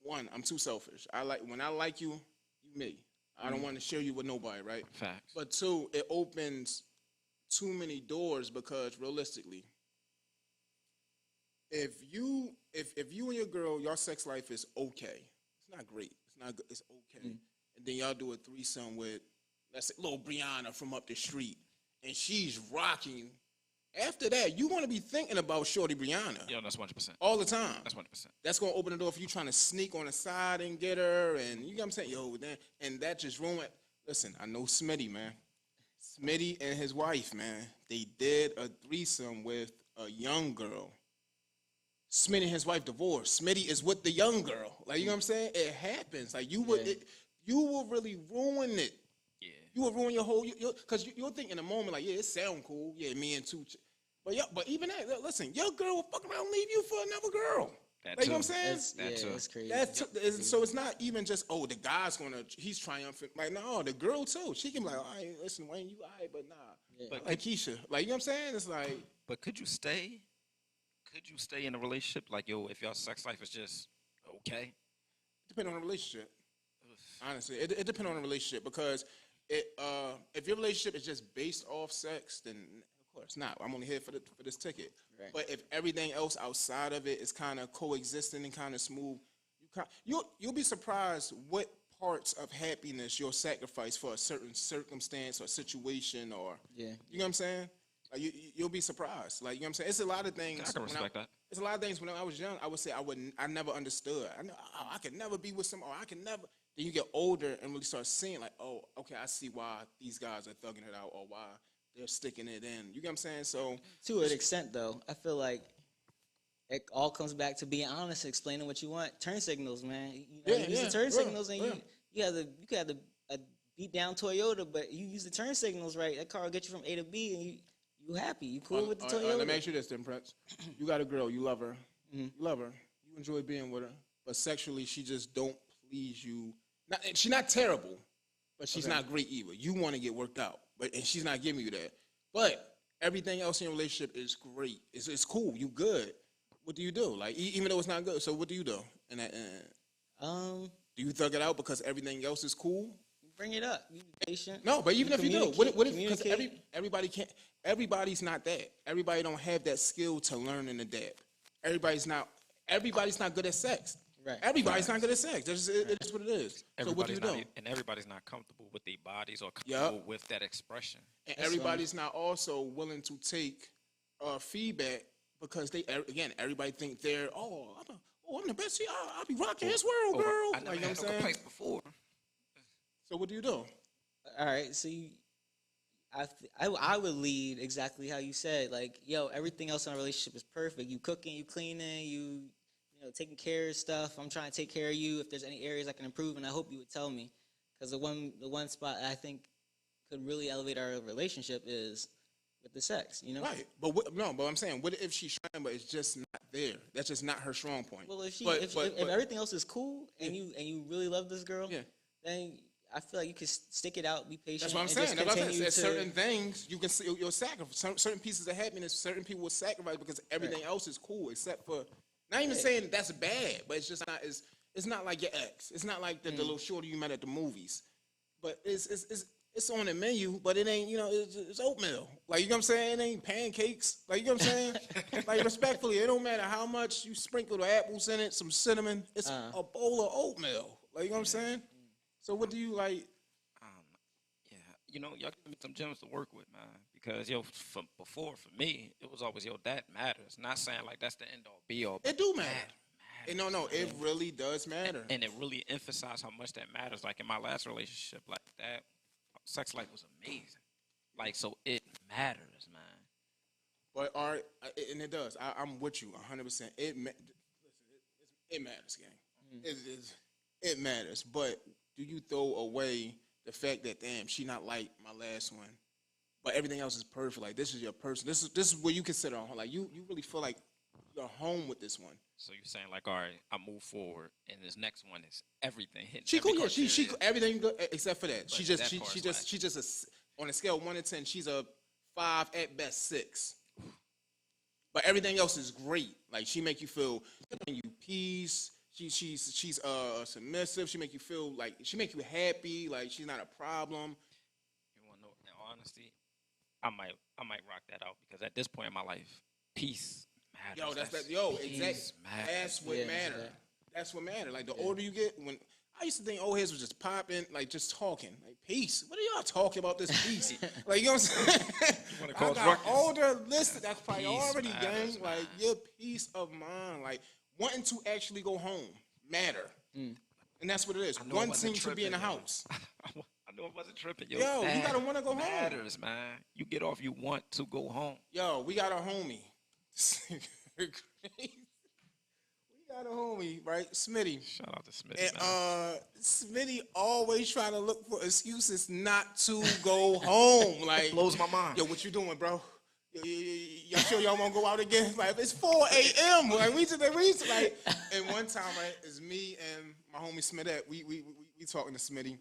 one, I'm too selfish. When I like you, you me. I don't want to share you with nobody, right? Facts. But two, it opens too many doors because realistically, if you and your girl, your sex life is okay, it's not great, it's not good, it's okay, and then y'all do a threesome with, let's say, little Brianna from up the street, and she's rocking. After that, you want to be thinking about Shorty Brianna Yo, that's 100%. all the time. That's 100%. That's gonna open the door for you trying to sneak on the side and get her, and you know what I'm saying? Yo, then, and that just ruined. Listen, I know Smitty, man. Smitty and his wife, man. They did a threesome with a young girl. Smitty and his wife divorced. Smitty is with the young girl. Like, you know what I'm saying? It happens. Like, you will really ruin it. Yeah. You will ruin your whole, because you'll think in a moment like, yeah, it sound cool. Yeah, me and two. But even that, listen, your girl will fuck around and leave you for another girl. That Like, you know too. what I'm saying? That's crazy. So it's not even just, oh, the guy's he's triumphant. Like, no, the girl too. She can be like, all right, listen, Wayne, you all right, but nah. Yeah. But Like Keisha. Like, you know what I'm saying? It's like, But could you stay? Could you stay in a relationship like, yo, if your sex life is just okay? depending on the relationship. Honestly, it depends on the relationship because if your relationship is just based off sex, then of course not. I'm only here for this ticket. Right. But if everything else outside of it is kind of coexisting and kind of smooth, you'll be surprised what parts of happiness you'll sacrifice for a certain circumstance or situation or Yeah. you know what I'm saying? Like you'll be surprised. Like, you know what I'm saying? It's a lot of things. I can respect that. It's a lot of things when I was young, I would say I never understood. I could never be with someone, or I can never. Then you get older and really start seeing like, oh, okay, I see why these guys are thugging it out or why they're sticking it in. You get what I'm saying? So To an extent, though, I feel like it all comes back to being honest, explaining what you want. Turn signals, man. You use the turn signals, and you could have a beat down Toyota, but you use the turn signals right. That car will get you from A to B, and you happy. You cool with the Toyota. let me ask you this then, Prince. You got a girl, you love her. You love her. You enjoy being with her. But sexually, she just don't please you. She's not terrible, but she's not great either. You want to get worked out, and she's not giving you that. But everything else in your relationship is great. It's cool. You good. What do you do? Like, even though it's not good, so what do you do? And do you thug it out because everything else is cool? Bring it up. Be patient. No, but even if you do, what if because communicate. everybody can't? Everybody's not that. Everybody don't have that skill to learn and adapt. Everybody's not good at sex. Right. Everybody's not good at sex. It is what it is. So what do you do? And everybody's not comfortable with their bodies or comfortable with that expression. And everybody's not also willing to take feedback because everybody think they're I'm the best. I'll be rocking his world, girl. I never Like, you know had what no I'm saying? complaints before. So what do you do? All right, so I would lead exactly how you said. Like, yo, everything else in a relationship is perfect. You cooking, you cleaning, you taking care of stuff. I'm trying to take care of you. If there's any areas I can improve, and I hope you would tell me, because the one spot I think could really elevate our relationship is with the sex. Right, but I'm saying, what if she's trying, but it's just not there? That's just not her strong point. Well, if But everything else is cool and you really love this girl, then I feel like you can stick it out, be patient. That's what I'm and saying. just That's what I'm continue saying. to- Certain things you can see you'll sacrifice. Certain pieces of happiness, certain people will sacrifice because everything else is cool except for. Not even saying that's bad, but it's just not. It's not like your ex. It's not like the little shorty you met at the movies. But it's on the menu, but it ain't. It's oatmeal. Like, you know what I'm saying? It ain't pancakes. Like, you know what I'm saying? Like, respectfully, it don't matter how much you sprinkle the apples in it, some cinnamon. It's a bowl of oatmeal. Like, you know what I'm saying? So what do you like? Yeah, y'all give me some gems to work with, man. Because for me, it was always that matters. Not saying like that's the end all be all. It do matter. No, it really does matter. And it really emphasized how much that matters. Like in my last relationship, like that sex life was amazing. Like, so it matters, man. But and it does. I'm with you 100%. It matters, gang. It matters. But do you throw away the fact that damn, she not like my last one, but everything else is perfect? Like this is your person. This is where you consider home. Like you really feel like you're home with this one. So you're saying like, all right, I move forward, and this next one is everything hitting. She every cool, yeah. She criteria. everything good except for that. But She just that she part's she whack. just she just on a scale of 1 to 10, she's a 5 at best 6. But everything else is great. Like she make you feel giving you peace. She's submissive. She make you feel like she make you happy. Like she's not a problem. You want to know? In honesty, I might rock that out because at this point in my life, peace matters. Yo, that's That's- that. Yo, peace exactly. matters. That's what Yeah, matter. exactly. That's what matter. Like the older you get, when I used to think old heads was just popping, like just talking, like peace. What are y'all talking about this peace? Like you know what I'm saying? wanna I cause got ruckus. older. Listen, that's priority, Peace gang. matters, Like man. your peace of mind, like wanting to actually go home, matter. And that's what it is. I know I One wasn't team to be in the tripping, yo. house. I know it wasn't tripping, yo. Yo, you That gotta wanna go home. matters, man. You get off, you want to go home. Yo, we got a homie. We got a homie, right? Smitty. Shout out to Smith, And man. Smitty always trying to look for excuses not to go home. Like Blows my mind. Yo, what you doing, bro? Y'all sure y'all won't go out again? Like it's 4 a.m. Like we just like. And one time, right, it's me and my homie Smitty. We talking to Smitty,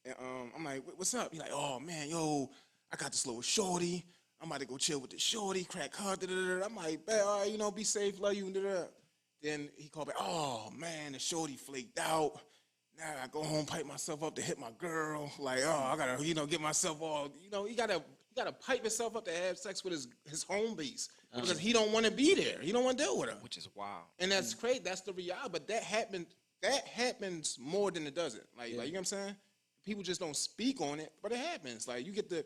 and I'm like, what's up? He like, oh man, yo, I got this little shorty. I'm about to go chill with the shorty, crack her. Da-da-da-da. I'm like, all right, you know, be safe, love you. Da-da-da. Then he called back, oh man, the shorty flaked out. Now I go home, pipe myself up to hit my girl. Like, oh, I gotta, get myself all, he gotta pipe himself up to have sex with his home base because he don't want to be there. He don't want to deal with her. Which is wild. And that's crazy. That's the reality. But that happens more than it doesn't. Like, you know what I'm saying? People just don't speak on it, but it happens. Like, you get to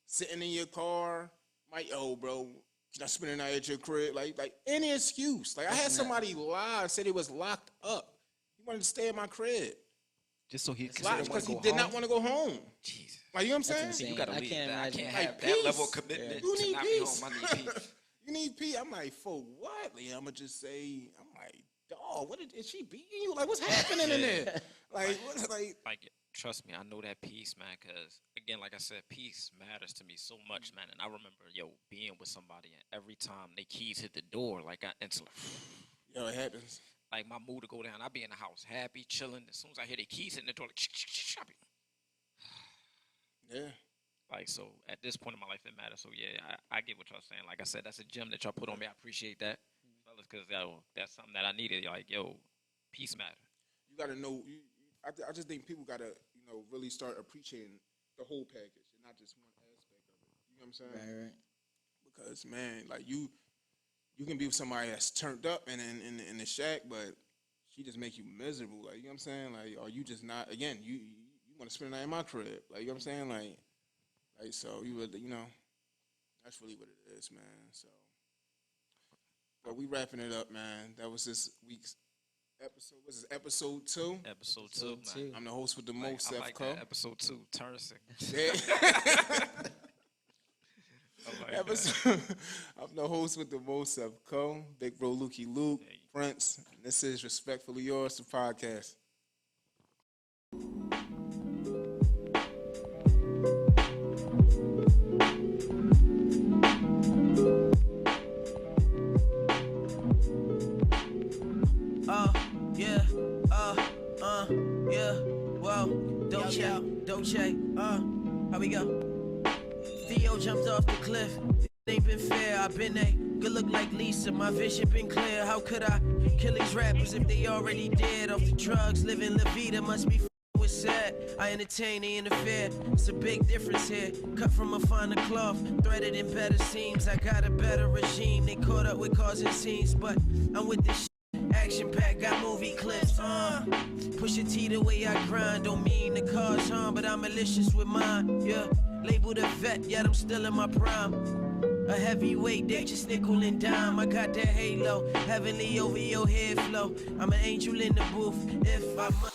sitting in your car, like, oh, bro, can I spend the night at your crib? Like any excuse. Like, I had somebody lie, said he was locked up. He wanted to stay in my crib. Just so he Because he did not want to go home. Jesus. Like, you know what I'm saying? insane. You gotta I leave. can't I imagine. can't Like, have that level of peace. commitment You to need not peace. be home. I need peace. You need peace. I'm like, for what? Like, I'm going to just say, I'm like, dog, what is she beating you? Like, what's happening in there? Like, Like, trust me, I know that peace, man, because, again, like I said, peace matters to me so much, man. And I remember, being with somebody, and every time they keys hit the door, like, I instantly, yo, it happens. like, my mood to go down. I be in the house, happy, chilling. As soon as I hear the keys hitting the door, like, I be, Yeah. like, so at this point in my life, it matters. So, yeah, I get what y'all saying. Like I said, that's a gem that y'all put on me. I appreciate that, fellas, because that's something that I needed. Like, peace matter. You got to know. I just think people got to, really start appreciating the whole package and not just one aspect of it. You know what I'm saying? Right. Because, man, like, you can be with somebody that's turned up and in the shack, but she just make you miserable. Like, you know what I'm saying? Like, or you just not, again, you want to spend the night in my crib. Like, you know what I'm saying? Like so you would, that's really what it is, man. So, but we wrapping it up, man. That was this week's episode. This is episode 2. Episode 2, man. Two. I'm the host with the Like, most, I Seth like Cole. that. Episode 2, turn sick. Yeah. I like that. Episode. I'm the host with the most, Seth Cole, Big Bro Lukey Luke, Yeah, Prince. And this is Respectfully Yours, the podcast. Yeah, yeah, whoa, Dolce, how we go? Theo jumped off the cliff, ain't been fair, I've been a good look like Lisa, my vision been clear, how could I kill these rappers if they already dead, off the drugs, living La Vida, must be with sad, I entertain, they interfere, it's a big difference here, cut from a finer cloth, threaded in better seams, I got a better regime, they caught up with causing scenes, but I'm with this action pack, got movie clips, push a T the way I grind, don't mean the cause harm, but I'm malicious with mine, yeah, labeled a vet, yet I'm still in my prime, a heavyweight, they just nickel and dime, I got that halo, heavenly over your head flow, I'm an angel in the booth, if I must.